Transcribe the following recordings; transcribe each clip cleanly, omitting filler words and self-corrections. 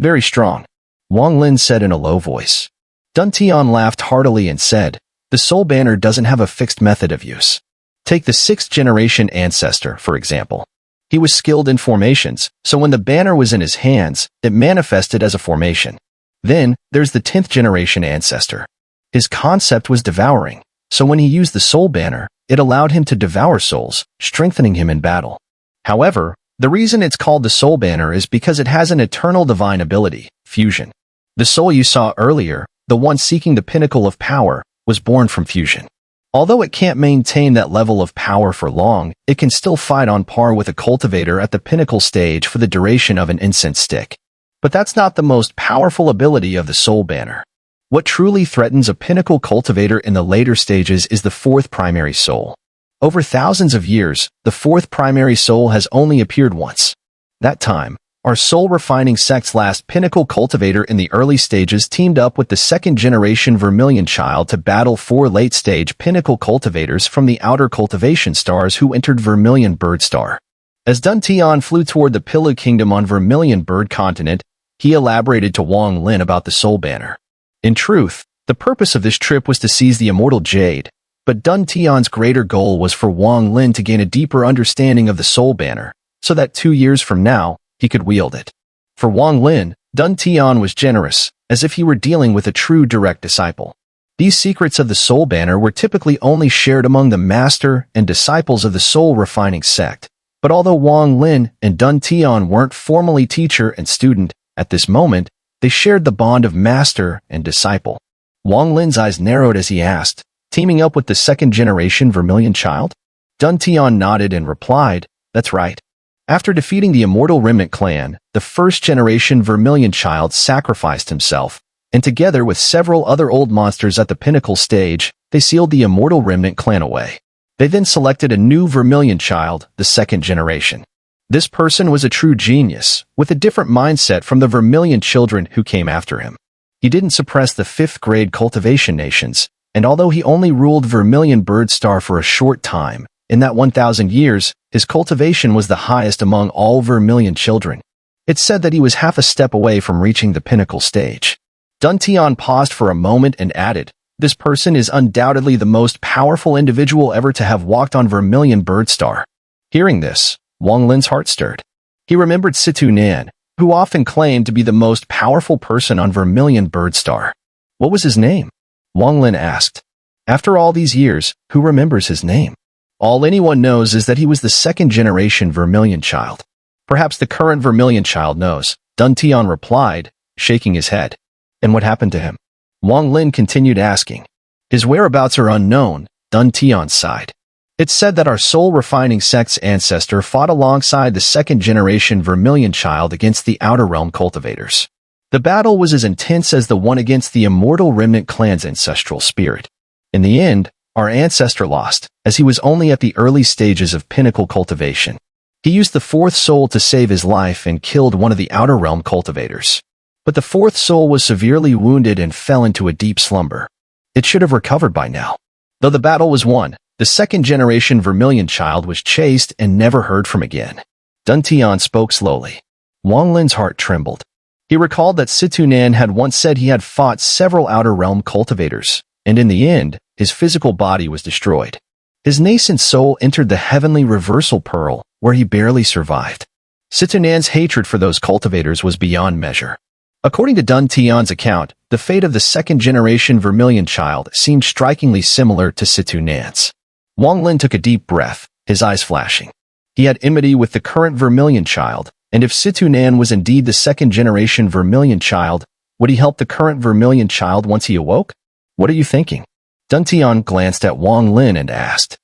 Very strong, Wang Lin said in a low voice. Dun Tian laughed heartily and said, the soul banner doesn't have a fixed method of use. Take the 6th generation ancestor, for example. He was skilled in formations, so when the banner was in his hands, it manifested as a formation. Then, there's the 10th generation ancestor. His concept was devouring, so when he used the soul banner, it allowed him to devour souls, strengthening him in battle. However, the reason it's called the soul banner is because it has an eternal divine ability, fusion. The soul you saw earlier, the one seeking the pinnacle of power, was born from fusion. Although it can't maintain that level of power for long, it can still fight on par with a cultivator at the pinnacle stage for the duration of an incense stick. But that's not the most powerful ability of the soul banner. What truly threatens a pinnacle cultivator in the later stages is the 4th primary soul. Over thousands of years, the 4th primary soul has only appeared once. That time, our soul-refining sect's last pinnacle cultivator in the early stages teamed up with the 2nd generation Vermillion child to battle 4 late-stage pinnacle cultivators from the outer cultivation stars who entered Vermillion Bird Star. As Dun Tian flew toward the Pilu Kingdom on Vermillion Bird Continent, he elaborated to Wang Lin about the soul banner. In truth, the purpose of this trip was to seize the immortal jade, but Dun Tian's greater goal was for Wang Lin to gain a deeper understanding of the soul banner, so that 2 years from now, he could wield it. For Wang Lin, Dun Tian was generous, as if he were dealing with a true direct disciple. These secrets of the soul banner were typically only shared among the master and disciples of the soul-refining sect, but although Wang Lin and Dun Tian weren't formally teacher and student, at this moment, they shared the bond of master and disciple. Wang Lin's eyes narrowed as he asked, teaming up with the 2nd generation Vermillion child? Dun Tian nodded and replied, that's right. After defeating the Immortal Remnant clan, the 1st generation Vermillion child sacrificed himself, and together with several other old monsters at the pinnacle stage, they sealed the Immortal Remnant clan away. They then selected a new Vermillion child, the 2nd generation. This person was a true genius, with a different mindset from the Vermillion children who came after him. He didn't suppress the 5th grade cultivation nations, and although he only ruled Vermillion Bird Star for a short time, in that 1,000 years, his cultivation was the highest among all Vermillion children. It's said that he was half a step away from reaching the pinnacle stage. Dun Tian paused for a moment and added, this person is undoubtedly the most powerful individual ever to have walked on Vermillion Bird Star. Hearing this, Wang Lin's heart stirred. He remembered Xun'er, who often claimed to be the most powerful person on Vermillion Bird Star. What was his name? Wang Lin asked. After all these years, who remembers his name? All anyone knows is that he was the 2nd generation Vermillion child. Perhaps the current Vermillion child knows, Dun Tian replied, shaking his head. And what happened to him? Wang Lin continued asking. His whereabouts are unknown, Dun Tian sighed. It's said that our soul-refining sect's ancestor fought alongside the 2nd generation Vermillion child against the Outer Realm cultivators. The battle was as intense as the one against the Immortal Remnant clan's ancestral spirit. In the end, our ancestor lost, as he was only at the early stages of pinnacle cultivation. He used the 4th soul to save his life and killed one of the Outer Realm cultivators. But the 4th soul was severely wounded and fell into a deep slumber. It should have recovered by now. Though the battle was won, the 2nd generation Vermillion child was chased and never heard from again. Dun Tian spoke slowly. Wang Lin's heart trembled. He recalled that Xun'er had once said he had fought several Outer Realm cultivators, and in the end, his physical body was destroyed. His nascent soul entered the heavenly reversal pearl, where he barely survived. Xun'er's hatred for those cultivators was beyond measure. According to Dun Tian's account, the fate of the 2nd generation Vermillion child seemed strikingly similar to Xun'er's. Wang Lin took a deep breath, his eyes flashing. He had enmity with the current Vermillion child, and if Xun'er was indeed the 2nd generation Vermillion child, would he help the current Vermillion child once he awoke? What are you thinking? Dun Tian glanced at Wang Lin and asked.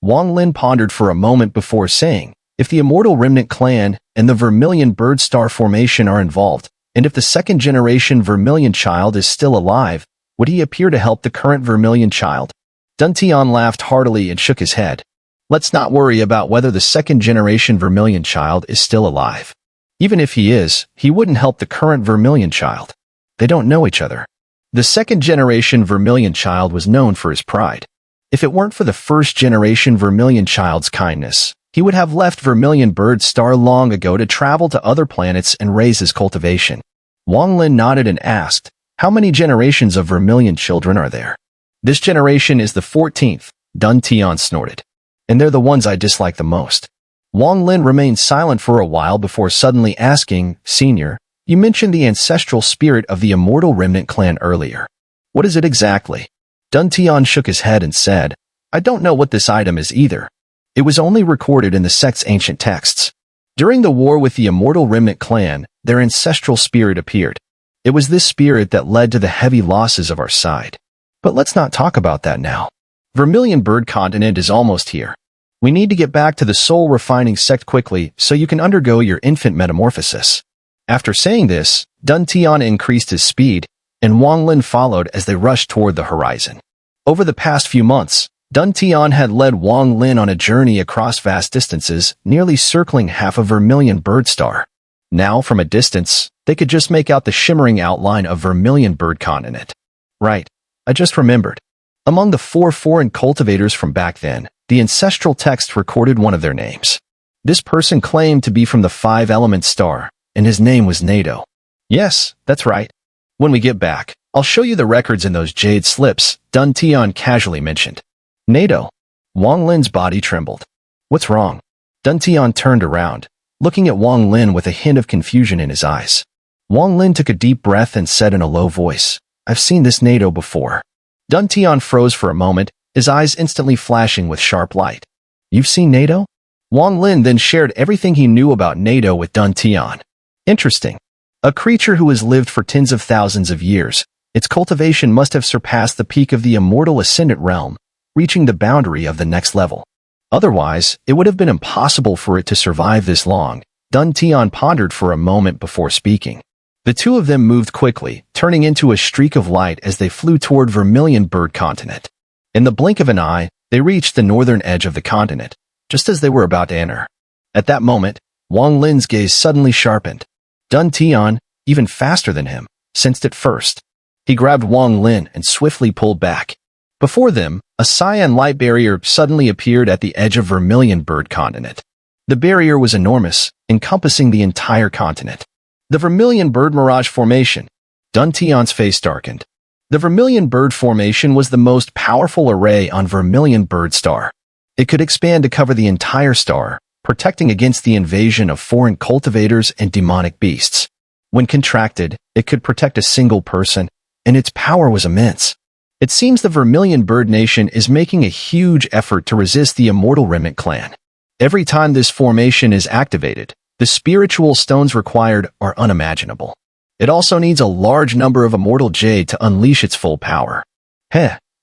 Wang Lin pondered for a moment before saying, if the Immortal Remnant clan and the Vermillion Bird Star formation are involved, and if the 2nd generation Vermillion child is still alive, would he appear to help the current Vermillion child? Dun Tian laughed heartily and shook his head. Let's not worry about whether the 2nd generation Vermillion child is still alive. Even if he is, he wouldn't help the current Vermillion child. They don't know each other. The 2nd generation Vermillion child was known for his pride. If it weren't for the 1st generation Vermillion child's kindness, he would have left Vermillion Bird Star long ago to travel to other planets and raise his cultivation. Wang Lin nodded and asked, "How many generations of Vermillion children are there?" "This generation is the 14th, Dun Tian snorted. "And they're the ones I dislike the most." Wang Lin remained silent for a while before suddenly asking, "Senior, you mentioned the ancestral spirit of the immortal remnant clan earlier. What is it exactly?" Dun Tian shook his head and said, "I don't know what this item is either. It was only recorded in the sect's ancient texts. During the war with the immortal remnant clan, their ancestral spirit appeared. It was this spirit that led to the heavy losses of our side. But let's not talk about that now. Vermillion Bird Continent is almost here. We need to get back to the soul refining sect quickly so you can undergo your infant metamorphosis." After saying this, Dun Tian increased his speed, and Wang Lin followed as they rushed toward the horizon. Over the past few months, Dun Tian had led Wang Lin on a journey across vast distances, nearly circling half a Vermillion bird star. Now, from a distance, they could just make out the shimmering outline of Vermillion Bird Continent. Right, I just remembered. Among the 4 foreign cultivators from back then, the ancestral text recorded one of their names. This person claimed to be from the 5-element star, and his name was NATO. "Yes, that's right. When we get back, I'll show you the records in those jade slips," Dun Tian casually mentioned. "NATO?" Wang Lin's body trembled. "What's wrong?" Dun Tian turned around, looking at Wang Lin with a hint of confusion in his eyes. Wang Lin took a deep breath and said in a low voice, "I've seen this NATO before." Dun Tian froze for a moment, his eyes instantly flashing with sharp light. "You've seen NATO?" Wang Lin then shared everything he knew about NATO with Dun Tian. "Interesting. A creature who has lived for tens of thousands of years, its cultivation must have surpassed the peak of the immortal ascendant realm, reaching the boundary of the next level. Otherwise, it would have been impossible for it to survive this long." Dun Tian pondered for a moment before speaking. The two of them moved quickly, turning into a streak of light as they flew toward Vermillion Bird Continent. In the blink of an eye, they reached the northern edge of the continent, just as they were about to enter. At that moment, Wang Lin's gaze suddenly sharpened. Dun Tian, even faster than him, sensed it first. He grabbed Wang Lin and swiftly pulled back. Before them, a cyan light barrier suddenly appeared at the edge of Vermillion Bird Continent. The barrier was enormous, encompassing the entire continent. The Vermillion Bird Mirage Formation. Dun Tian's face darkened. The Vermillion Bird Formation was the most powerful array on Vermillion Bird Star. It could expand to cover the entire star, protecting against the invasion of foreign cultivators and demonic beasts. When contracted, it could protect a single person, and its power was immense. It seems the Vermillion Bird Nation is making a huge effort to resist the Immortal Remnant clan. Every time this formation is activated, the spiritual stones required are unimaginable. It also needs a large number of immortal jade to unleash its full power.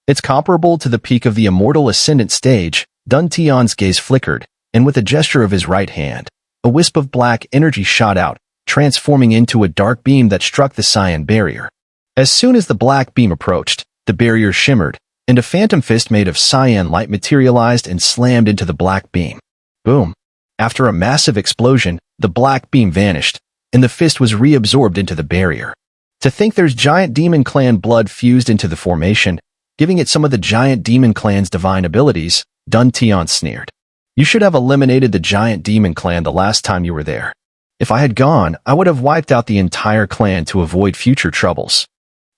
It's comparable to the peak of the Immortal Ascendant stage. Dun Tian's gaze flickered, and with a gesture of his right hand, a wisp of black energy shot out, transforming into a dark beam that struck the cyan barrier. As soon as the black beam approached, the barrier shimmered, and a phantom fist made of cyan light materialized and slammed into the black beam. Boom! After a massive explosion, the black beam vanished, and the fist was reabsorbed into the barrier. To think there's giant demon clan blood fused into the formation, giving it some of the giant demon clan's divine abilities, Dun Tian sneered. "You should have eliminated the giant demon clan the last time you were there. If I had gone, I would have wiped out the entire clan to avoid future troubles."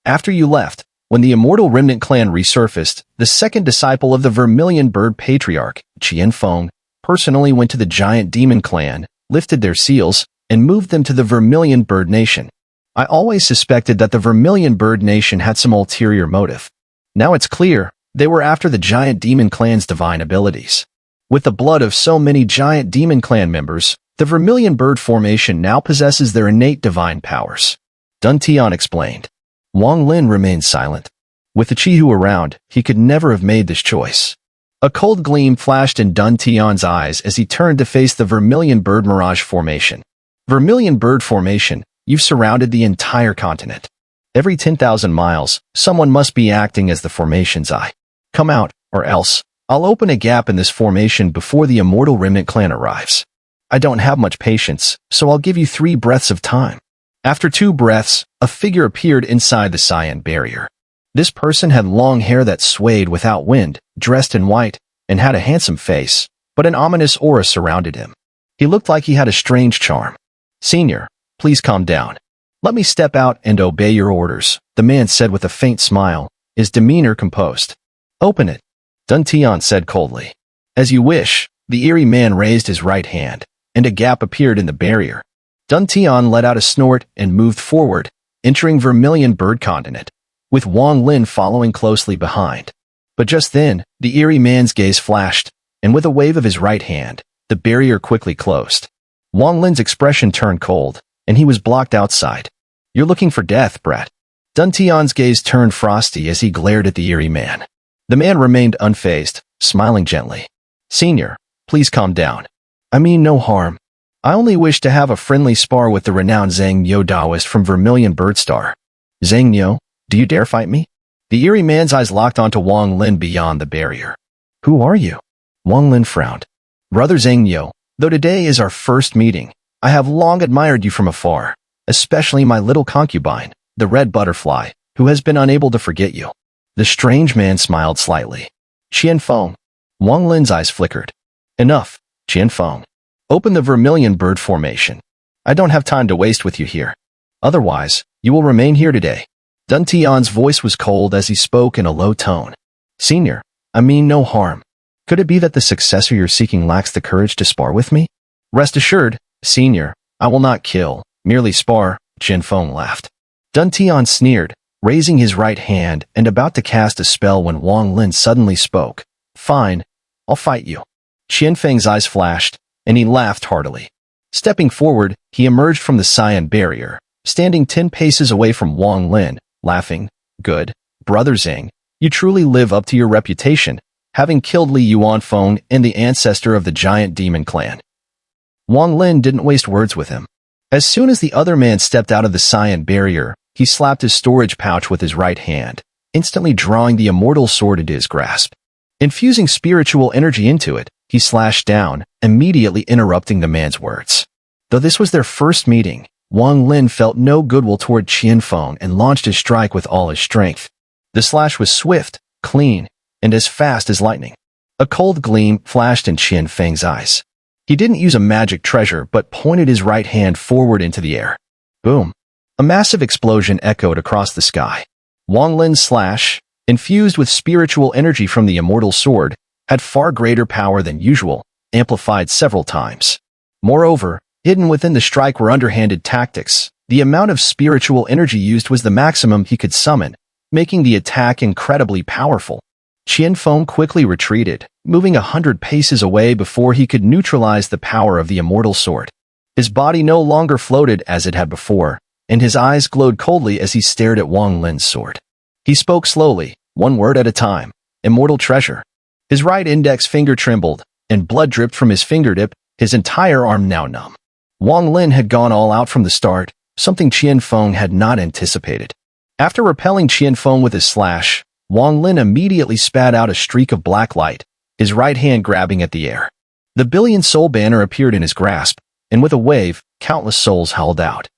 After you left, when the Immortal Remnant clan resurfaced, the second disciple of the Vermillion Bird Patriarch, Qian Feng, personally went to the giant demon clan, lifted their seals, and moved them to the Vermillion Bird Nation. I always suspected that the Vermillion Bird Nation had some ulterior motive. Now it's clear, they were after the giant demon clan's divine abilities. With the blood of so many giant demon clan members, the Vermillion Bird Formation now possesses their innate divine powers. Dun Tian explained. Wang Lin remained silent. With the Chihu around, he could never have made this choice. A cold gleam flashed in Dun Tian's eyes as he turned to face the Vermillion Bird Mirage Formation. Vermillion Bird Formation, you've surrounded the entire continent. Every 10,000 miles, someone must be acting as the formation's eye. Come out, or else, I'll open a gap in this formation before the Immortal Remnant clan arrives. I don't have much patience, so I'll give you 3 breaths of time. After 2 breaths, a figure appeared inside the cyan barrier. This person had long hair that swayed without wind, dressed in white, and had a handsome face, but an ominous aura surrounded him. He looked like he had a strange charm. "Senior, please calm down." Let me step out and obey your orders, the man said with a faint smile, his demeanor composed. Open it, Dun Tian said coldly. As you wish, the eerie man raised his right hand, and a gap appeared in the barrier. Dun Tian let out a snort and moved forward, entering Vermillion bird continent, with Wang Lin following closely behind. But just then, the eerie man's gaze flashed, and with a wave of his right hand, the barrier quickly closed. Wang Lin's expression turned cold, and he was blocked outside. You're looking for death, Brett. Dun Tian's gaze turned frosty as he glared at the eerie man. The man remained unfazed, smiling gently. Senior, please calm down. I mean no harm. I only wish to have a friendly spar with the renowned Zhang Niu Daoist from Vermillion Birdstar. Zhang Niu, do you dare fight me? The eerie man's eyes locked onto Wang Lin beyond the barrier. Who are you? Wang Lin frowned. Brother Zhang Niu, though today is our first meeting, I have long admired you from afar, especially my little concubine, the red butterfly, who has been unable to forget you. The strange man smiled slightly. Qian Feng. Wang Lin's eyes flickered. Enough, Qian Feng. Open the Vermillion bird formation. I don't have time to waste with you here. Otherwise, you will remain here today. Dun Tian's voice was cold as he spoke in a low tone. Senior, I mean no harm. Could it be that the successor you're seeking lacks the courage to spar with me? Rest assured, Senior, I will not kill, merely spar, Qian Feng laughed. Dun Tian sneered, raising his right hand and about to cast a spell when Wang Lin suddenly spoke. Fine, I'll fight you. Qian Feng's eyes flashed, and he laughed heartily. Stepping forward, he emerged from the Xian barrier, standing 10 paces away from Wang Lin, laughing. Good, Brother Zhang, you truly live up to your reputation, having killed Li Yuanfeng and the ancestor of the giant demon clan. Wang Lin didn't waste words with him. As soon as the other man stepped out of the Xian barrier, he slapped his storage pouch with his right hand, instantly drawing the immortal sword into his grasp. Infusing spiritual energy into it, he slashed down, immediately interrupting the man's words. Though this was their first meeting, Wang Lin felt no goodwill toward Qian Feng and launched his strike with all his strength. The slash was swift, clean, and as fast as lightning. A cold gleam flashed in Qian Feng's eyes. He didn't use a magic treasure but pointed his right hand forward into the air. Boom! A massive explosion echoed across the sky. Wang Lin's slash, infused with spiritual energy from the immortal sword, had far greater power than usual, amplified several times. Moreover, hidden within the strike were underhanded tactics. The amount of spiritual energy used was the maximum he could summon, making the attack incredibly powerful. Qian Feng quickly retreated, moving 100 paces away before he could neutralize the power of the immortal sword. His body no longer floated as it had before, and his eyes glowed coldly as he stared at Wang Lin's sword. He spoke slowly, one word at a time. Immortal treasure. His right index finger trembled, and blood dripped from his fingertip, his entire arm now numb. Wang Lin had gone all out from the start, something Qian Feng had not anticipated. After repelling Qian Feng with his slash, Wang Lin immediately spat out a streak of black light, his right hand grabbing at the air. The billion soul banner appeared in his grasp, and with a wave, countless souls howled out.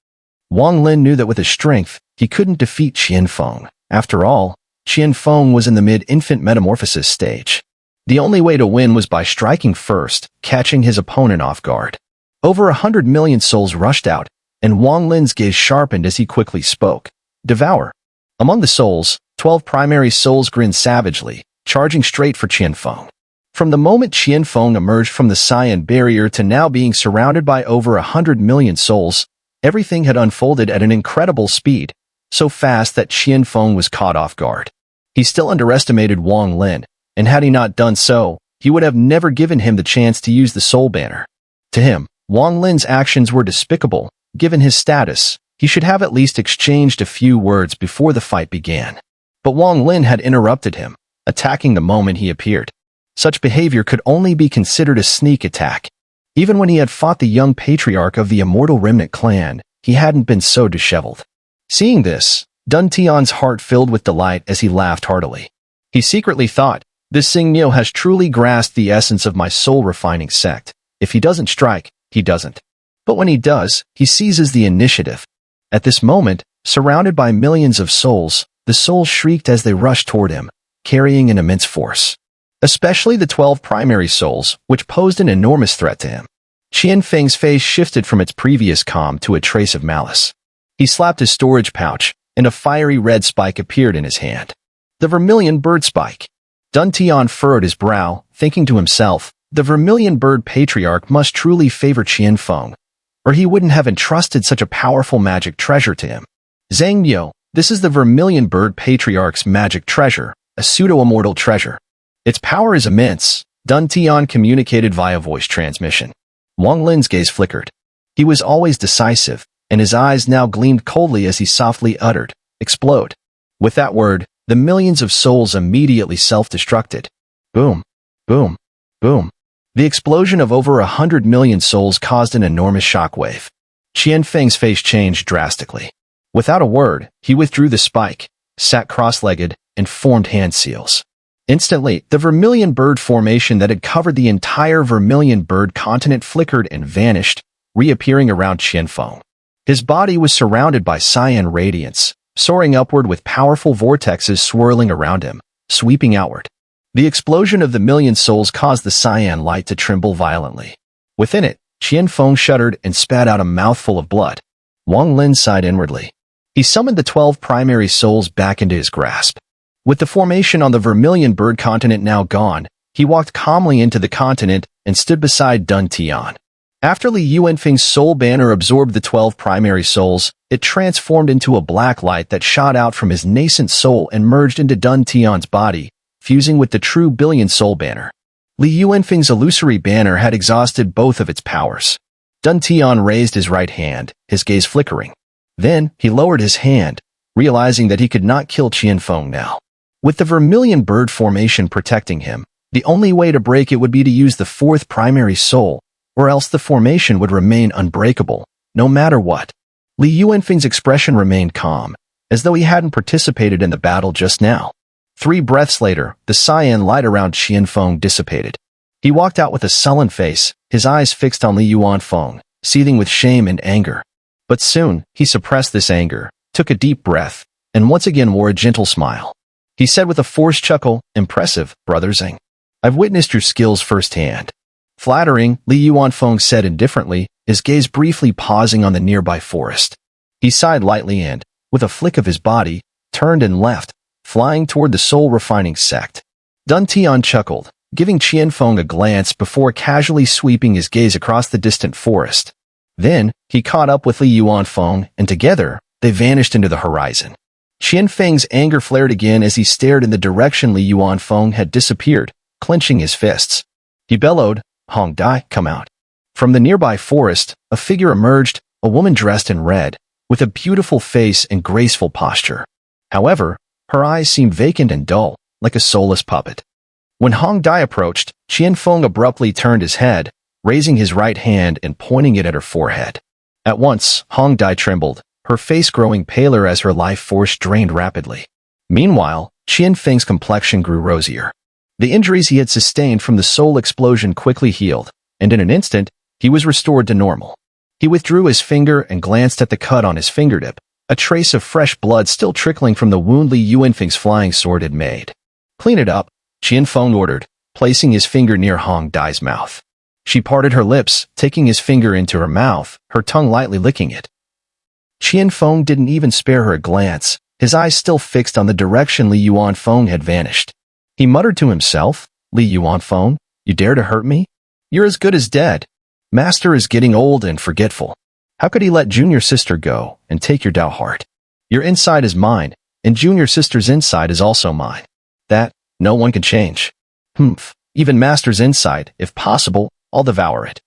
Wang Lin knew that with his strength, he couldn't defeat Qian Feng. After all, Qian Feng was in the mid-infant metamorphosis stage. The only way to win was by striking first, catching his opponent off guard. Over 100 million souls rushed out, and Wang Lin's gaze sharpened as he quickly spoke. Devour. Among the souls, 12 primary souls grinned savagely, charging straight for Qian Feng. From the moment Qian Feng emerged from the Xian barrier to now being surrounded by over 100 million souls, everything had unfolded at an incredible speed, so fast that Qian Feng was caught off guard. He still underestimated Wang Lin, and had he not done so, he would have never given him the chance to use the soul banner. To him, Wang Lin's actions were despicable. Given his status, he should have at least exchanged a few words before the fight began. But Wang Lin had interrupted him, attacking the moment he appeared. Such behavior could only be considered a sneak attack. Even when he had fought the young patriarch of the Immortal Remnant clan, he hadn't been so disheveled. Seeing this, Dun Tian's heart filled with delight as he laughed heartily. He secretly thought, this Xing Niu has truly grasped the essence of my soul-refining sect. If he doesn't strike, he doesn't. But when he does, he seizes the initiative. At this moment, surrounded by millions of souls, the souls shrieked as they rushed toward him, carrying an immense force. Especially the 12 primary souls, which posed an enormous threat to him. Qian Feng's face shifted from its previous calm to a trace of malice. He slapped his storage pouch, and a fiery red spike appeared in his hand. The Vermillion bird spike. Dun Tian furrowed his brow, thinking to himself, the Vermillion bird patriarch must truly favor Qian Feng, or he wouldn't have entrusted such a powerful magic treasure to him. Zhang Miao, this is the Vermillion bird patriarch's magic treasure, a pseudo-immortal treasure. Its power is immense, Dun Tian communicated via voice transmission. Wang Lin's gaze flickered. He was always decisive, and his eyes now gleamed coldly as he softly uttered, "Explode." With that word, the millions of souls immediately self-destructed. Boom, boom, boom. The explosion of over 100 million souls caused an enormous shockwave. Qian Feng's face changed drastically. Without a word, he withdrew the spike, sat cross-legged, and formed hand seals. Instantly, the Vermillion bird formation that had covered the entire Vermillion bird continent flickered and vanished, reappearing around Qian Feng. His body was surrounded by cyan radiance, soaring upward with powerful vortexes swirling around him, sweeping outward. The explosion of the million souls caused the cyan light to tremble violently. Within it, Qian Feng shuddered and spat out a mouthful of blood. Wang Lin sighed inwardly. He summoned the 12 primary souls back into his grasp. With the formation on the Vermillion bird continent now gone, he walked calmly into the continent and stood beside Dun Tian. After Li Yuanfeng's soul banner absorbed the 12 primary souls, it transformed into a black light that shot out from his nascent soul and merged into Dun Tian's body, fusing with the true billion soul banner. Li Yuanfeng's illusory banner had exhausted both of its powers. Dun Tian raised his right hand, his gaze flickering. Then, he lowered his hand, realizing that he could not kill Qian Feng now. With the Vermillion bird formation protecting him, the only way to break it would be to use the fourth primary soul, or else the formation would remain unbreakable, no matter what. Li Yuanfeng's expression remained calm, as though he hadn't participated in the battle just now. 3 breaths later, the cyan light around Qian Feng dissipated. He walked out with a sullen face, his eyes fixed on Li Yuanfeng, seething with shame and anger. But soon, he suppressed this anger, took a deep breath, and once again wore a gentle smile. He said with a forced chuckle, "Impressive, Brother Zhang. I've witnessed your skills firsthand." Flattering, Li Yuanfeng said indifferently, his gaze briefly pausing on the nearby forest. He sighed lightly and, with a flick of his body, turned and left, flying toward the soul-refining sect. Dun Tian chuckled, giving Qian Feng a glance before casually sweeping his gaze across the distant forest. Then, he caught up with Li Yuanfeng, and together, they vanished into the horizon. Qian Feng's anger flared again as he stared in the direction Li Yuanfeng had disappeared, clenching his fists. He bellowed, "Hong Dai, come out." From the nearby forest, a figure emerged, a woman dressed in red, with a beautiful face and graceful posture. However, her eyes seemed vacant and dull, like a soulless puppet. When Hong Dai approached, Qian Feng abruptly turned his head, raising his right hand and pointing it at her forehead. At once, Hong Dai trembled, her face growing paler as her life force drained rapidly. Meanwhile, Qian Feng's complexion grew rosier. The injuries he had sustained from the soul explosion quickly healed, and in an instant, he was restored to normal. He withdrew his finger and glanced at the cut on his fingertip, a trace of fresh blood still trickling from the wound Li Yuanfeng's flying sword had made. "Clean it up," Qian Feng ordered, placing his finger near Hong Dai's mouth. She parted her lips, taking his finger into her mouth, her tongue lightly licking it. Qian Feng didn't even spare her a glance, his eyes still fixed on the direction Li Yuanfeng had vanished. He muttered to himself, "Li Yuanfeng, you dare to hurt me? You're as good as dead. Master is getting old and forgetful. How could he let junior sister go and take your Dao heart? Your inside is mine, and junior sister's inside is also mine. That, no one can change. Even master's inside, if possible, I'll devour it."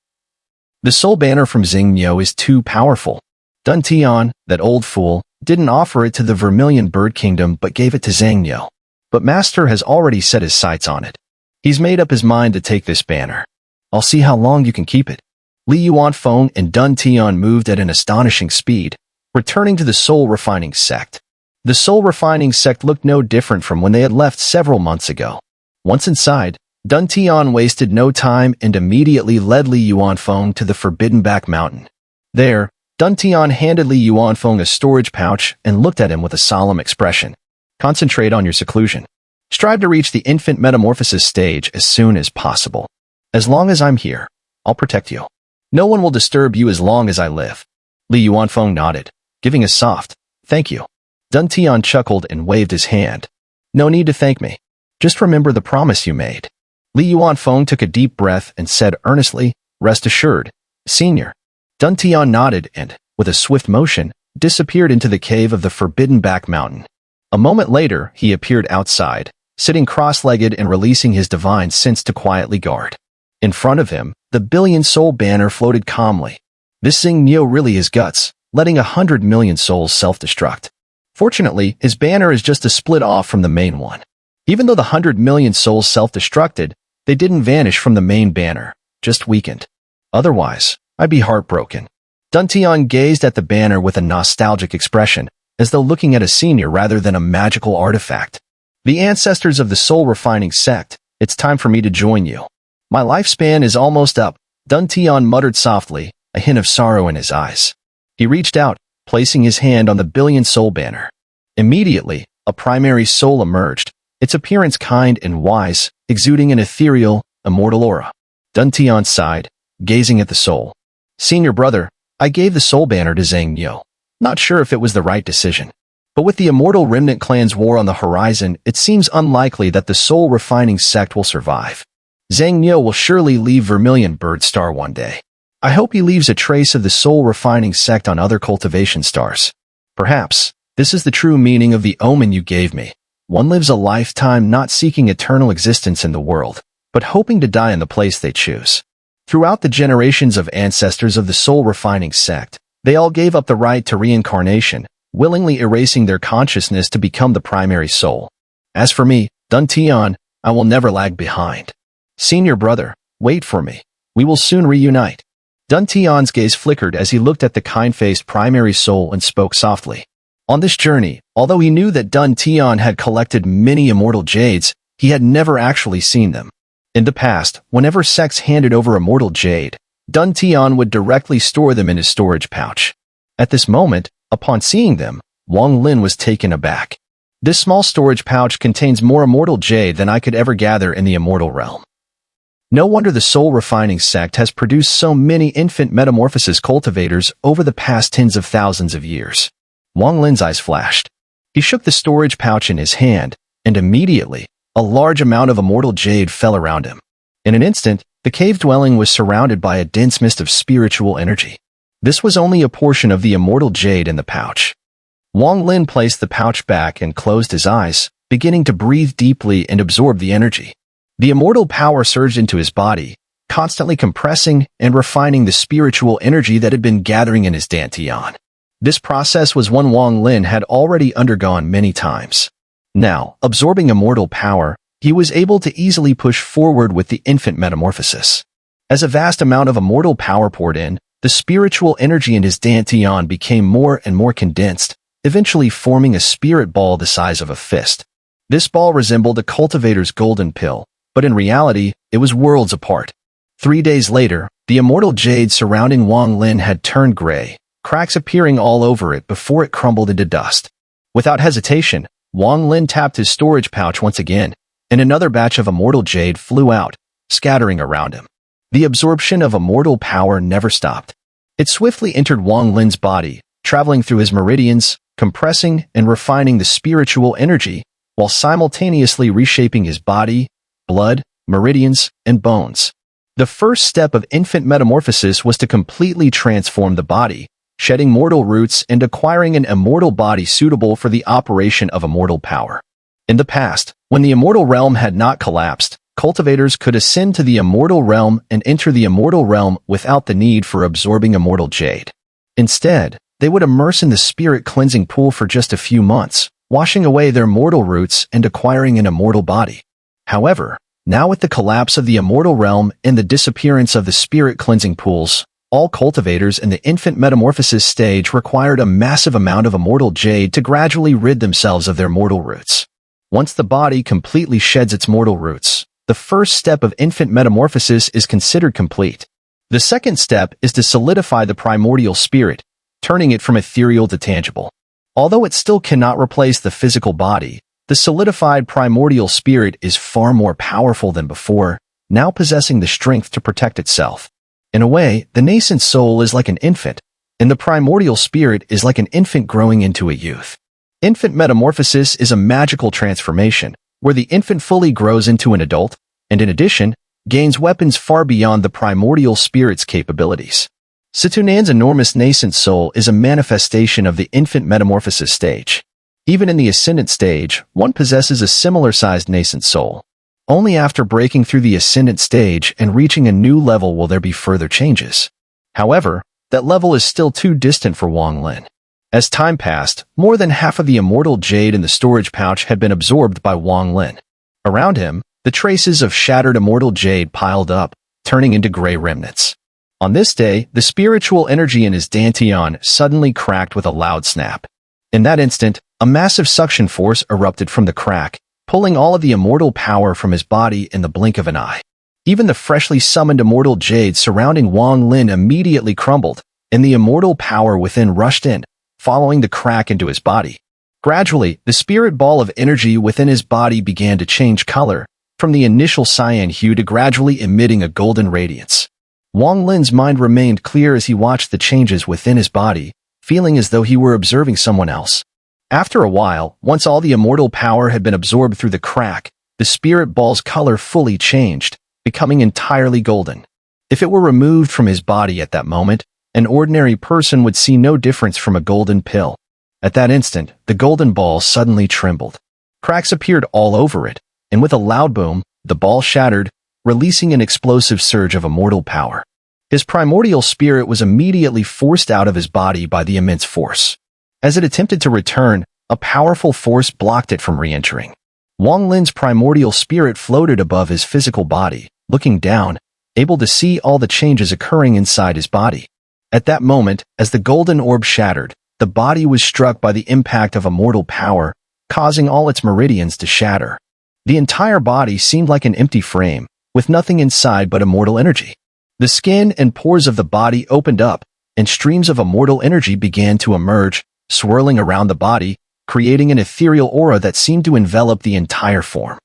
The soul banner from Zhang Miao is too powerful. Dun Tian, that old fool, didn't offer it to the Vermillion bird kingdom but gave it to Zhang Miao. But master has already set his sights on it. He's made up his mind to take this banner. I'll see how long you can keep it. Li Yuanfeng and Dun Tian moved at an astonishing speed, returning to the soul-refining sect. The soul-refining sect looked no different from when they had left several months ago. Once inside, Dun Tian wasted no time and immediately led Li Yuanfeng to the Forbidden Back Mountain. There, Dun Tian handed Li Yuanfeng a storage pouch and looked at him with a solemn expression. "Concentrate on your seclusion. Strive to reach the infant metamorphosis stage as soon as possible. As long as I'm here, I'll protect you. No one will disturb you as long as I live." Li Yuanfeng nodded, giving a soft, "Thank you." Dun Tian chuckled and waved his hand. "No need to thank me. Just remember the promise you made." Qian Feng took a deep breath and said earnestly, "Rest assured, Senior." Dun Tian nodded and, with a swift motion, disappeared into the cave of the Forbidden Back Mountain. A moment later, he appeared outside, sitting cross-legged and releasing his divine sense to quietly guard. In front of him, the billion-soul banner floated calmly. This Xun'er really is guts, letting 100 million souls self-destruct. Fortunately, his banner is just a split off from the main one. Even though the 100 million souls self-destructed, they didn't vanish from the main banner, just weakened. Otherwise, I'd be heartbroken. Dun Tian gazed at the banner with a nostalgic expression, as though looking at a senior rather than a magical artifact. "The ancestors of the soul-refining sect, it's time for me to join you. My lifespan is almost up," Dun Tian muttered softly, a hint of sorrow in his eyes. He reached out, placing his hand on the billion-soul banner. Immediately, a primary soul emerged, its appearance kind and wise, exuding an ethereal, immortal aura. Dun Tian sighed, gazing at the soul. "Senior brother, I gave the soul banner to Xun'er. Not sure if it was the right decision. But with the immortal remnant clan's war on the horizon, it seems unlikely that the soul-refining sect will survive. Xun'er will surely leave Vermillion Bird Star one day. I hope he leaves a trace of the soul-refining sect on other cultivation stars. Perhaps, this is the true meaning of the omen you gave me. One lives a lifetime not seeking eternal existence in the world, but hoping to die in the place they choose." Throughout the generations of ancestors of the soul-refining sect, they all gave up the right to reincarnation, willingly erasing their consciousness to become the primary soul. As for me, Dun Tian, I will never lag behind. Senior brother, wait for me. We will soon reunite. Dun Tian's gaze flickered as he looked at the kind-faced primary soul and spoke softly. On this journey, although he knew that Dun Tian had collected many immortal jades, he had never actually seen them. In the past, whenever sects handed over immortal jade, Dun Tian would directly store them in his storage pouch. At this moment, upon seeing them, Wang Lin was taken aback. This small storage pouch contains more immortal jade than I could ever gather in the immortal realm. No wonder the soul-refining sect has produced so many infant metamorphosis cultivators over the past tens of thousands of years. Wang Lin's eyes flashed. He shook the storage pouch in his hand, and immediately, a large amount of immortal jade fell around him. In an instant, the cave dwelling was surrounded by a dense mist of spiritual energy. This was only a portion of the immortal jade in the pouch. Wang Lin placed the pouch back and closed his eyes, beginning to breathe deeply and absorb the energy. The immortal power surged into his body, constantly compressing and refining the spiritual energy that had been gathering in his dantian. This process was one Wang Lin had already undergone many times. Now, absorbing immortal power, he was able to easily push forward with the infant metamorphosis. As a vast amount of immortal power poured in, the spiritual energy in his dantian became more and more condensed, eventually forming a spirit ball the size of a fist. This ball resembled a cultivator's golden pill, but in reality, it was worlds apart. 3 days later, the immortal jade surrounding Wang Lin had turned gray, cracks appearing all over it before it crumbled into dust. Without hesitation, Wang Lin tapped his storage pouch once again, and another batch of immortal jade flew out, scattering around him. The absorption of immortal power never stopped. It swiftly entered Wang Lin's body, traveling through his meridians, compressing and refining the spiritual energy, while simultaneously reshaping his body, blood, meridians, and bones. The first step of infant metamorphosis was to completely transform the body, shedding mortal roots and acquiring an immortal body suitable for the operation of immortal power. In the past, when the immortal realm had not collapsed, cultivators could ascend to the immortal realm and enter the immortal realm without the need for absorbing immortal jade. Instead, they would immerse in the spirit cleansing pool for just a few months, washing away their mortal roots and acquiring an immortal body. However, now with the collapse of the immortal realm and the disappearance of the spirit cleansing pools, all cultivators in the infant metamorphosis stage required a massive amount of immortal jade to gradually rid themselves of their mortal roots. Once the body completely sheds its mortal roots, the first step of infant metamorphosis is considered complete. The second step is to solidify the primordial spirit, turning it from ethereal to tangible. Although it still cannot replace the physical body, the solidified primordial spirit is far more powerful than before, now possessing the strength to protect itself. In a way, the nascent soul is like an infant, and the primordial spirit is like an infant growing into a youth. Infant metamorphosis is a magical transformation, where the infant fully grows into an adult, and in addition, gains weapons far beyond the primordial spirit's capabilities. Xun'er's enormous nascent soul is a manifestation of the infant metamorphosis stage. Even in the ascendant stage, one possesses a similar-sized nascent soul. Only after breaking through the ascendant stage and reaching a new level will there be further changes. However, that level is still too distant for Wang Lin. As time passed, more than half of the immortal jade in the storage pouch had been absorbed by Wang Lin. Around him, the traces of shattered immortal jade piled up, turning into gray remnants. On this day, the spiritual energy in his dantian suddenly cracked with a loud snap. In that instant, a massive suction force erupted from the crack, pulling all of the immortal power from his body in the blink of an eye. Even the freshly summoned immortal jade surrounding Wang Lin immediately crumbled, and the immortal power within rushed in, following the crack into his body. Gradually, the spirit ball of energy within his body began to change color, from the initial cyan hue to gradually emitting a golden radiance. Wang Lin's mind remained clear as he watched the changes within his body, feeling as though he were observing someone else. After a while, once all the immortal power had been absorbed through the crack, the spirit ball's color fully changed, becoming entirely golden. If it were removed from his body at that moment, an ordinary person would see no difference from a golden pill. At that instant, the golden ball suddenly trembled. Cracks appeared all over it, and with a loud boom, the ball shattered, releasing an explosive surge of immortal power. His primordial spirit was immediately forced out of his body by the immense force. As it attempted to return, a powerful force blocked it from re-entering. Wang Lin's primordial spirit floated above his physical body, looking down, able to see all the changes occurring inside his body. At that moment, as the golden orb shattered, the body was struck by the impact of immortal power, causing all its meridians to shatter. The entire body seemed like an empty frame, with nothing inside but immortal energy. The skin and pores of the body opened up, and streams of immortal energy began to emerge, swirling around the body, creating an ethereal aura that seemed to envelop the entire form.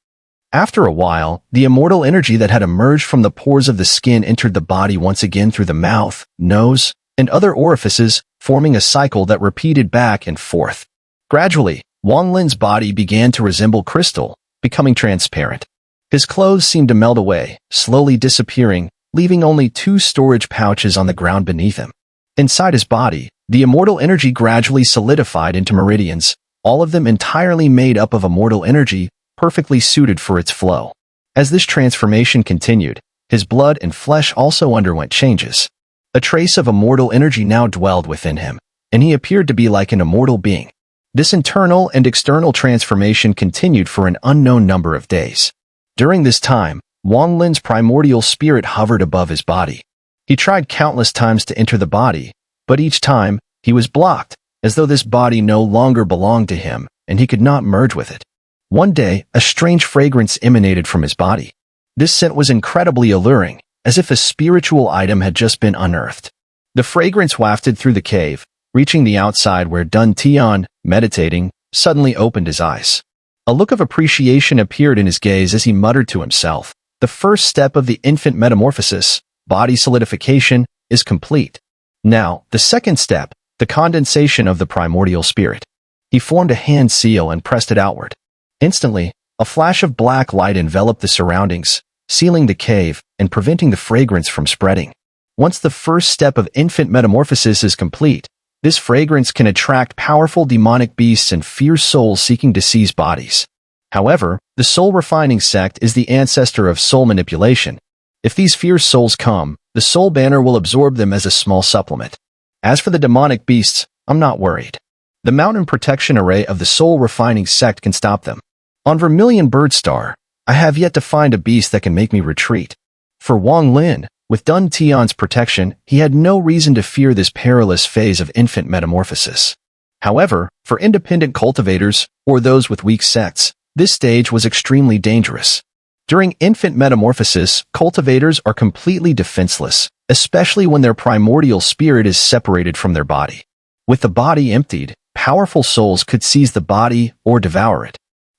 After a while, the immortal energy that had emerged from the pores of the skin entered the body once again through the mouth, nose, and other orifices, forming a cycle that repeated back and forth. Gradually, Wang Lin's body began to resemble crystal, becoming transparent. His clothes seemed to melt away, slowly disappearing, leaving only 2 storage pouches on the ground beneath him. Inside his body, the immortal energy gradually solidified into meridians, all of them entirely made up of immortal energy, perfectly suited for its flow. As this transformation continued, his blood and flesh also underwent changes. A trace of immortal energy now dwelled within him, and he appeared to be like an immortal being. This internal and external transformation continued for an unknown number of days. During this time, Wang Lin's primordial spirit hovered above his body. He tried countless times to enter the body, but each time, he was blocked, as though this body no longer belonged to him, and he could not merge with it. One day, a strange fragrance emanated from his body. This scent was incredibly alluring, as if a spiritual item had just been unearthed. The fragrance wafted through the cave, reaching the outside where Dun Tian, meditating, suddenly opened his eyes. A look of appreciation appeared in his gaze as he muttered to himself, "The first step of the infant metamorphosis, body solidification, is complete. Now, the second step, the condensation of the primordial spirit." He formed a hand seal and pressed it outward. Instantly, a flash of black light enveloped the surroundings, sealing the cave and preventing the fragrance from spreading. Once the first step of infant metamorphosis is complete, this fragrance can attract powerful demonic beasts and fierce souls seeking to seize bodies. However, the soul refining sect is the ancestor of soul manipulation. If these fierce souls come, the soul banner will absorb them as a small supplement. As for the demonic beasts, I'm not worried. The mountain protection array of the soul refining sect can stop them. On Vermillion Birdstar, I have yet to find a beast that can make me retreat. For Wang Lin, with Dun Tian's protection, he had no reason to fear this perilous phase of infant metamorphosis. However, for independent cultivators, or those with weak sects, this stage was extremely dangerous. During infant metamorphosis, cultivators are completely defenseless, especially when their primordial spirit is separated from their body. With the body emptied, powerful souls could seize the body or devour it.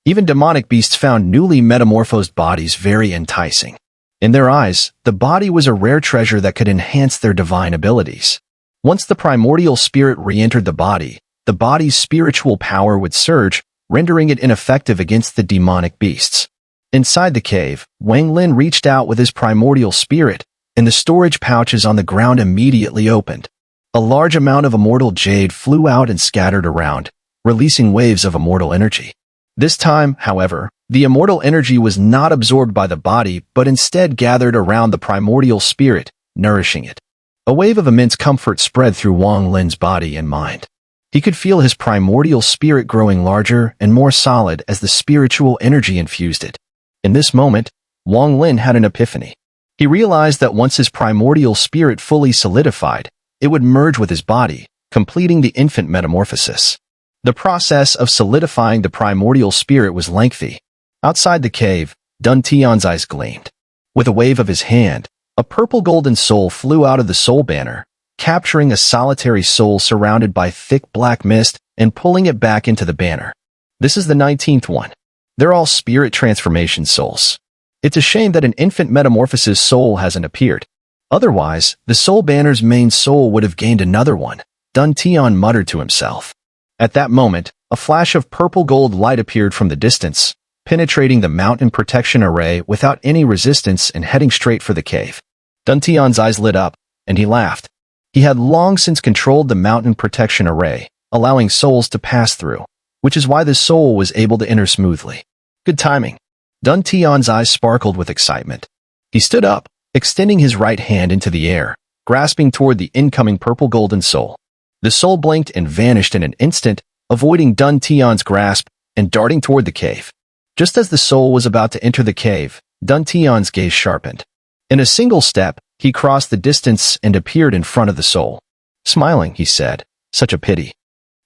Even demonic beasts found newly metamorphosed bodies very enticing. In their eyes, the body was a rare treasure that could enhance their divine abilities. Once the primordial spirit re-entered the body's spiritual power would surge, rendering it ineffective against the demonic beasts. Inside the cave, Wang Lin reached out with his primordial spirit, and the storage pouches on the ground immediately opened. A large amount of immortal jade flew out and scattered around, releasing waves of immortal energy. This time, however, the immortal energy was not absorbed by the body but instead gathered around the primordial spirit, nourishing it. A wave of immense comfort spread through Wang Lin's body and mind. He could feel his primordial spirit growing larger and more solid as the spiritual energy infused it. In this moment, Wang Lin had an epiphany. He realized that once his primordial spirit fully solidified, it would merge with his body, completing the infant metamorphosis. The process of solidifying the primordial spirit was lengthy. Outside the cave, Dun Tian's eyes gleamed. With a wave of his hand, a purple golden soul flew out of the soul banner, capturing a solitary soul surrounded by thick black mist and pulling it back into the banner. This is the 19th one. They're all spirit transformation souls. It's a shame that an infant metamorphosis soul hasn't appeared. Otherwise, the soul banner's main soul would have gained another one, Dun Tian muttered to himself. At that moment, a flash of purple gold light appeared from the distance, penetrating the mountain protection array without any resistance and heading straight for the cave. Dun Tian's eyes lit up, and he laughed. He had long since controlled the mountain protection array, allowing souls to pass through, which is why the soul was able to enter smoothly. Good timing. Dun Tian's eyes sparkled with excitement. He stood up, extending his right hand into the air, grasping toward the incoming purple golden soul. The soul blinked and vanished in an instant, avoiding Dun Tian's grasp and darting toward the cave. Just as the soul was about to enter the cave, Dun Tian's gaze sharpened. In a single step, he crossed the distance and appeared in front of the soul. Smiling, he said, "Such a pity.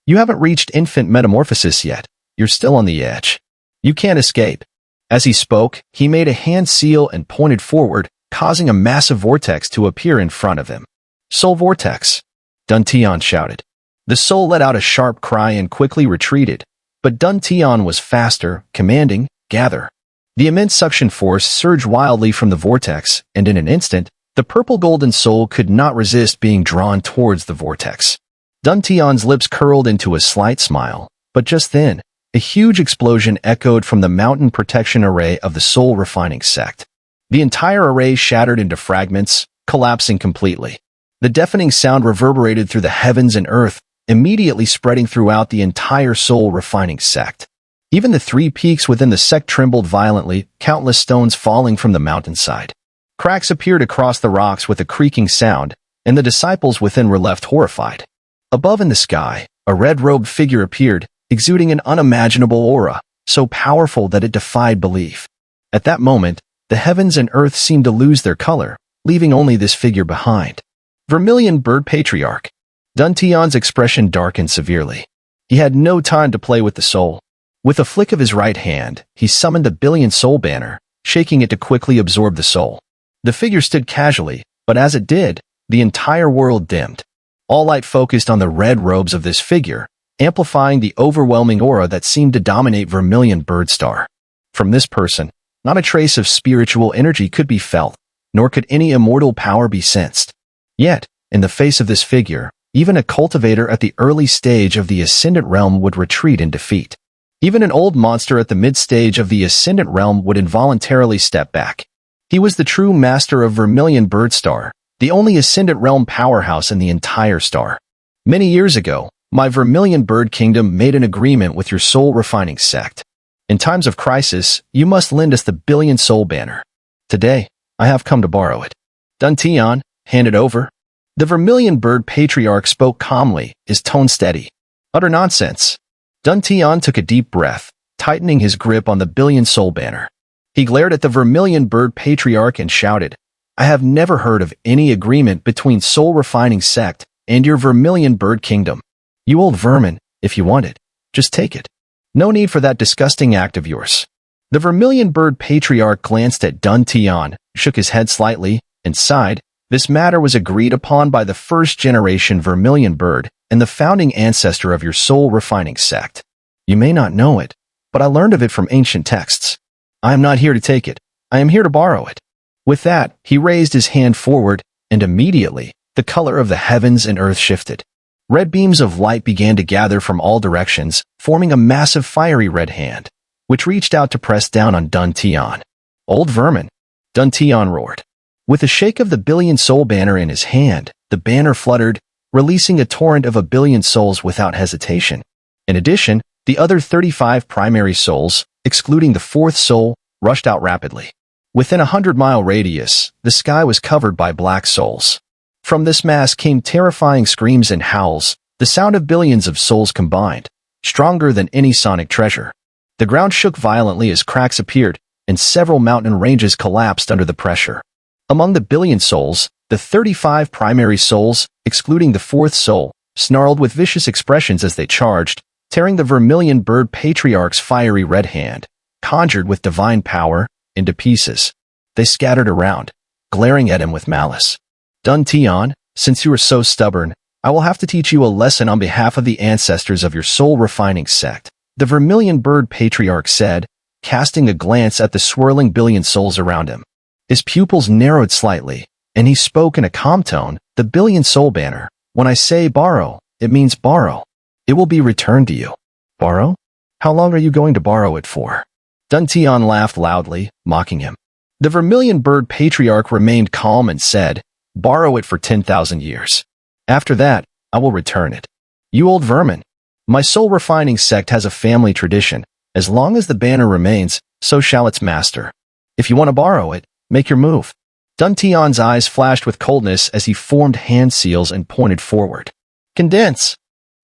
You haven't reached infant metamorphosis yet. You're still on the edge. You can't escape." As he spoke, he made a hand seal and pointed forward, causing a massive vortex to appear in front of him. "Soul vortex!" Dun Tian shouted. The soul let out a sharp cry and quickly retreated, but Dun Tian was faster, commanding, "Gather." The immense suction force surged wildly from the vortex, and in an instant, the purple golden soul could not resist being drawn towards the vortex. Dun Tian's lips curled into a slight smile, but just then, a huge explosion echoed from the mountain protection array of the soul refining sect. The entire array shattered into fragments, collapsing completely. The deafening sound reverberated through the heavens and earth, immediately spreading throughout the entire soul refining sect. Even the 3 peaks within the sect trembled violently, countless stones falling from the mountainside. Cracks appeared across the rocks with a creaking sound, and the disciples within were left horrified. Above in the sky, a red-robed figure appeared, exuding an unimaginable aura, so powerful that it defied belief. At that moment, the heavens and earth seemed to lose their color, leaving only this figure behind. Vermillion Bird Patriarch. Dun Tian's expression darkened severely. He had no time to play with the soul. With a flick of his right hand, he summoned the billion soul banner, shaking it to quickly absorb the soul. The figure stood casually, but as it did, the entire world dimmed. All light focused on the red robes of this figure, amplifying the overwhelming aura that seemed to dominate Vermillion Bird Star. From this person, not a trace of spiritual energy could be felt, nor could any immortal power be sensed. Yet, in the face of this figure, even a cultivator at the early stage of the Ascendant Realm would retreat in defeat. Even an old monster at the mid-stage of the Ascendant Realm would involuntarily step back. He was the true master of Vermillion Bird Star, the only Ascendant Realm powerhouse in the entire star. Many years ago, my Vermillion Bird Kingdom made an agreement with your soul refining sect. In times of crisis, you must lend us the billion soul banner. Today, I have come to borrow it. Dun Tian, hand it over. The Vermillion Bird Patriarch spoke calmly, his tone steady. Utter nonsense. Dun Tian took a deep breath, tightening his grip on the billion soul banner. He glared at the Vermillion Bird Patriarch and shouted, "I have never heard of any agreement between Soul Refining Sect and your Vermillion Bird Kingdom. You old vermin, if you want it, just take it. No need for that disgusting act of yours." The Vermillion Bird Patriarch glanced at Dun Tian, shook his head slightly, and sighed. This matter was agreed upon by the first-generation Vermillion Bird and the founding ancestor of your soul refining sect. You may not know it, but I learned of it from ancient texts. I am not here to take it. I am here to borrow it. With that, he raised his hand forward, and immediately, the color of the heavens and earth shifted. Red beams of light began to gather from all directions, forming a massive fiery red hand, which reached out to press down on Dun Tian. "Old vermin!" Dun Tian roared. With a shake of the billion soul banner in his hand, the banner fluttered, releasing a torrent of 1,000,000,000 souls without hesitation. In addition, the other 35 primary souls, excluding the fourth soul, rushed out rapidly. Within a 100-mile radius, the sky was covered by black souls. From this mass came terrifying screams and howls, the sound of billions of souls combined, stronger than any sonic treasure. The ground shook violently as cracks appeared, and several mountain ranges collapsed under the pressure. Among the billion souls, the 35 primary souls, excluding the fourth soul, snarled with vicious expressions as they charged, tearing the Vermillion bird patriarch's fiery red hand, conjured with divine power, into pieces. They scattered around, glaring at him with malice. "Dun Tian, since you are so stubborn, I will have to teach you a lesson on behalf of the ancestors of your soul-refining sect," the Vermillion bird patriarch said, casting a glance at the swirling billion souls around him. His pupils narrowed slightly, and he spoke in a calm tone, "The billion soul banner. When I say borrow, it means borrow. It will be returned to you." "Borrow? How long are you going to borrow it for?" Dun Tian laughed loudly, mocking him. The Vermillion bird patriarch remained calm and said, "Borrow it for 10,000 years. After that, I will return it." "You old vermin. My soul-refining sect has a family tradition. As long as the banner remains, so shall its master. If you want to borrow it, make your move." Dun Tian's eyes flashed with coldness as he formed hand seals and pointed forward. "Condense!"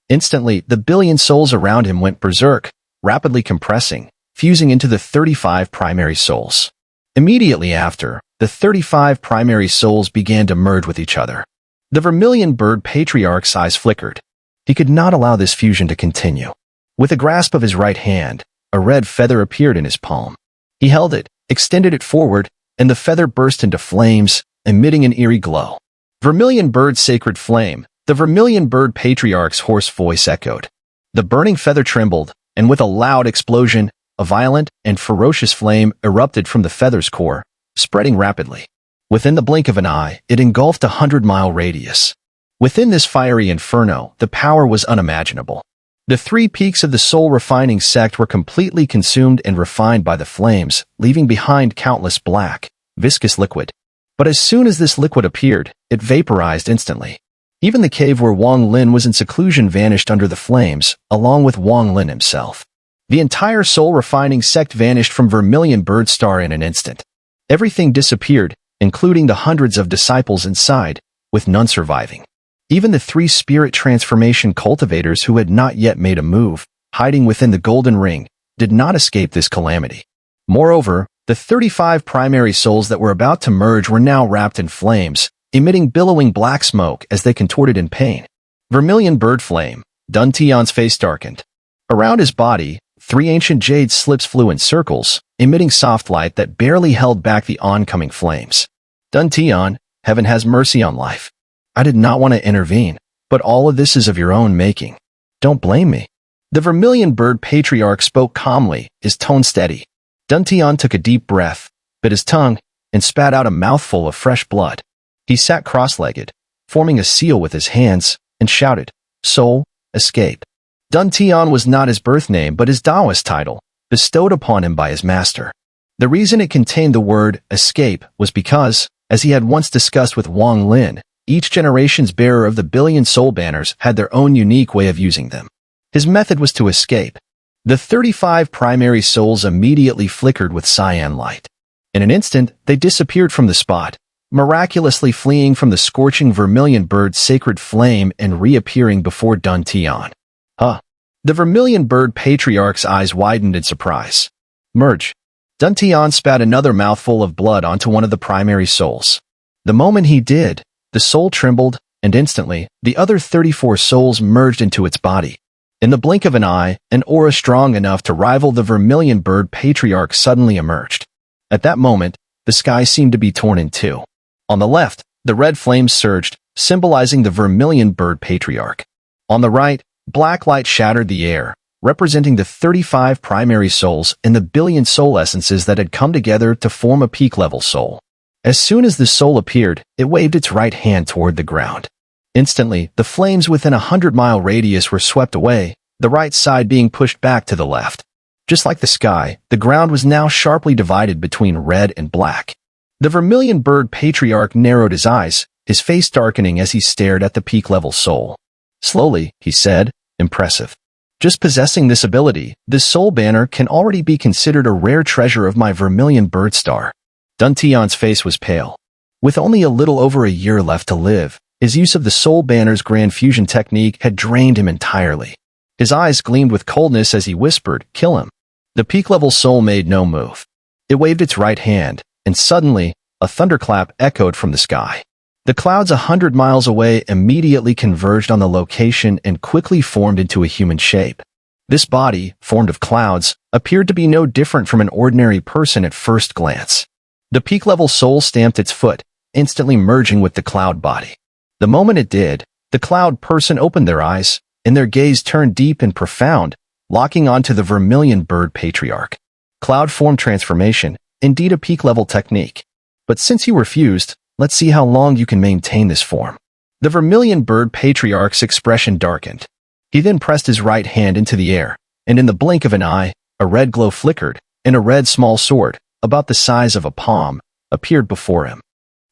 Instantly, the billion souls around him went berserk, rapidly compressing, fusing into the 35 primary souls. Immediately after, the 35 primary souls began to merge with each other. The Vermillion bird patriarch's eyes flickered. He could not allow this fusion to continue. With a grasp of his right hand, a red feather appeared in his palm. He held it, extended it forward, and the feather burst into flames, emitting an eerie glow. "Vermillion bird sacred flame," the Vermillion bird patriarch's hoarse voice echoed. The burning feather trembled, and with a loud explosion, a violent and ferocious flame erupted from the feather's core, spreading rapidly. Within the blink of an eye, it engulfed a 100-mile radius. Within this fiery inferno, the power was unimaginable. The three peaks of the soul-refining sect were completely consumed and refined by the flames, leaving behind countless black, viscous liquid. But as soon as this liquid appeared, it vaporized instantly. Even the cave where Wang Lin was in seclusion vanished under the flames, along with Wang Lin himself. The entire soul-refining sect vanished from Vermillion Bird Star in an instant. Everything disappeared, including the hundreds of disciples inside, with none surviving. Even the 3 spirit transformation cultivators who had not yet made a move, hiding within the golden ring, did not escape this calamity. Moreover, the 35 primary souls that were about to merge were now wrapped in flames, emitting billowing black smoke as they contorted in pain. Vermillion bird flame. Dun Tian's face darkened. Around his body, 3 ancient jade slips flew in circles, emitting soft light that barely held back the oncoming flames. "Dun Tian, heaven has mercy on life. I did not want to intervene, but all of this is of your own making. Don't blame me." The Vermillion bird patriarch spoke calmly, his tone steady. Dun Tian took a deep breath, bit his tongue, and spat out a mouthful of fresh blood. He sat cross-legged, forming a seal with his hands, and shouted, "Soul, escape." Dun Tian was not his birth name but his Taoist title, bestowed upon him by his master. The reason it contained the word escape was because, as he had once discussed with Wang Lin, each generation's bearer of the billion soul banners had their own unique way of using them. His method was to escape. The 35 primary souls immediately flickered with cyan light. In an instant, they disappeared from the spot, miraculously fleeing from the scorching Vermillion bird's sacred flame and reappearing before Dun Tian. "Huh." The Vermillion bird patriarch's eyes widened in surprise. "Merge." Dun Tian spat another mouthful of blood onto one of the primary souls. The moment he did, the soul trembled, and instantly, the other 34 souls merged into its body. In the blink of an eye, an aura strong enough to rival the Vermillion bird patriarch suddenly emerged. At that moment, the sky seemed to be torn in two. On the left, the red flames surged, symbolizing the Vermillion bird patriarch. On the right, black light shattered the air, representing the 35 primary souls and the billion soul essences that had come together to form a peak-level soul. As soon as the soul appeared, it waved its right hand toward the ground. Instantly, the flames within a 100-mile radius were swept away, the right side being pushed back to the left. Just like the sky, the ground was now sharply divided between red and black. The Vermillion bird patriarch narrowed his eyes, his face darkening as he stared at the peak-level soul. Slowly, he said, "Impressive. Just possessing this ability, this soul banner can already be considered a rare treasure of my Vermillion bird star." Dun Tian's face was pale. With only a little over a year left to live, his use of the soul banner's grand fusion technique had drained him entirely. His eyes gleamed with coldness as he whispered, "Kill him." The peak-level soul made no move. It waved its right hand, and suddenly, a thunderclap echoed from the sky. The clouds 100 miles away immediately converged on the location and quickly formed into a human shape. This body, formed of clouds, appeared to be no different from an ordinary person at first glance. The peak-level soul stamped its foot, instantly merging with the cloud body. The moment it did, the cloud person opened their eyes, and their gaze turned deep and profound, locking onto the Vermillion bird patriarch. Cloud form transformation, indeed a peak-level technique. But since you refused, let's see how long you can maintain this form. The Vermillion bird patriarch's expression darkened. He then pressed his right hand into the air, and in the blink of an eye, a red glow flickered, and a red small sword, about the size of a palm, appeared before him.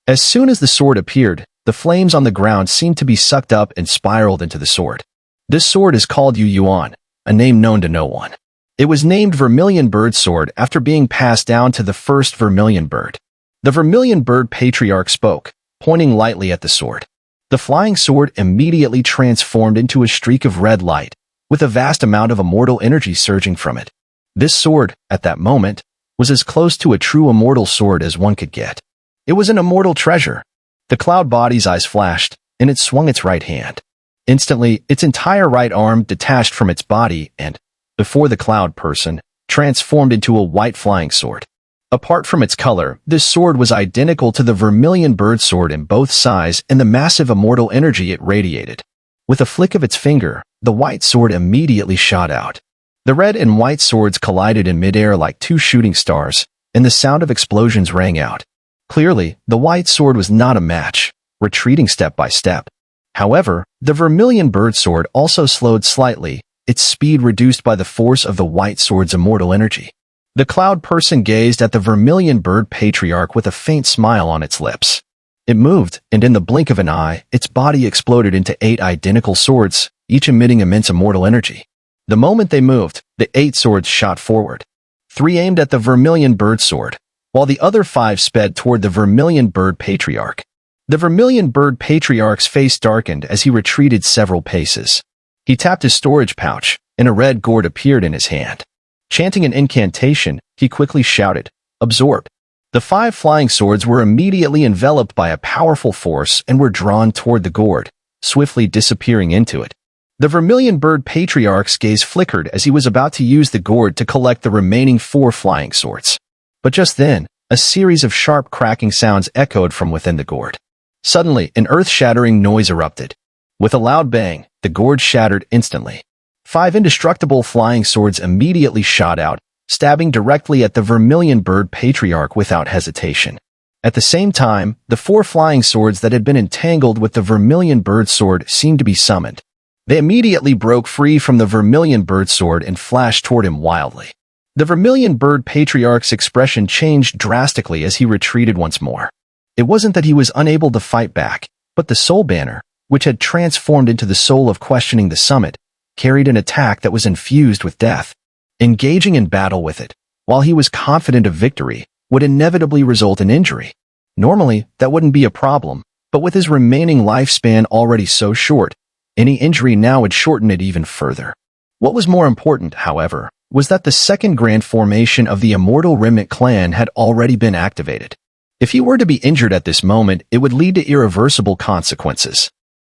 As soon as the sword appeared, the flames on the ground seemed to be sucked up and spiraled into the sword. This sword is called Yu Yuan, a name known to no one. It was named Vermillion bird sword after being passed down to the first Vermillion bird. The Vermillion bird patriarch spoke, pointing lightly at the sword. The flying sword immediately transformed into a streak of red light, with a vast amount of immortal energy surging from it. This sword, at that moment, was as close to a true immortal sword as one could get. It was an immortal treasure. The cloud body's eyes flashed, and it swung its right hand. Instantly, its entire right arm detached from its body and, before the cloud person, transformed into a white flying sword. Apart from its color, this sword was identical to the Vermillion bird sword in both size and the massive immortal energy it radiated. With a flick of its finger, the white sword immediately shot out. The red and white swords collided in midair like two shooting stars, and the sound of explosions rang out. Clearly, the white sword was not a match, retreating step by step. However, the Vermillion bird sword also slowed slightly, its speed reduced by the force of the white sword's immortal energy. The cloud person gazed at the Vermillion bird patriarch with a faint smile on its lips. It moved, and in the blink of an eye, its body exploded into 8 identical swords, each emitting immense immortal energy. The moment they moved, the 8 swords shot forward. 3 aimed at the Vermillion bird sword, while the other 5 sped toward the Vermillion bird patriarch. The Vermillion bird patriarch's face darkened as he retreated several paces. He tapped his storage pouch, and a red gourd appeared in his hand. Chanting an incantation, he quickly shouted, "Absorb." The 5 flying swords were immediately enveloped by a powerful force and were drawn toward the gourd, swiftly disappearing into it. The Vermillion bird patriarch's gaze flickered as he was about to use the gourd to collect the remaining 4 flying swords. But just then, a series of sharp cracking sounds echoed from within the gourd. Suddenly, an earth-shattering noise erupted. With a loud bang, the gourd shattered instantly. 5 indestructible flying swords immediately shot out, stabbing directly at the Vermillion bird patriarch without hesitation. At the same time, the 4 flying swords that had been entangled with the Vermillion bird sword seemed to be summoned. They immediately broke free from the Vermillion bird sword and flashed toward him wildly. The Vermillion bird patriarch's expression changed drastically as he retreated once more. It wasn't that he was unable to fight back, but the soul banner, which had transformed into the soul of questioning the summit, carried an attack that was infused with death. Engaging in battle with it, while he was confident of victory, would inevitably result in injury. Normally, that wouldn't be a problem, but with his remaining lifespan already so short, any injury now would shorten it even further. What was more important, however, was that the second grand formation of the immortal remnant clan had already been activated. If he were to be injured at this moment, it would lead to irreversible consequences.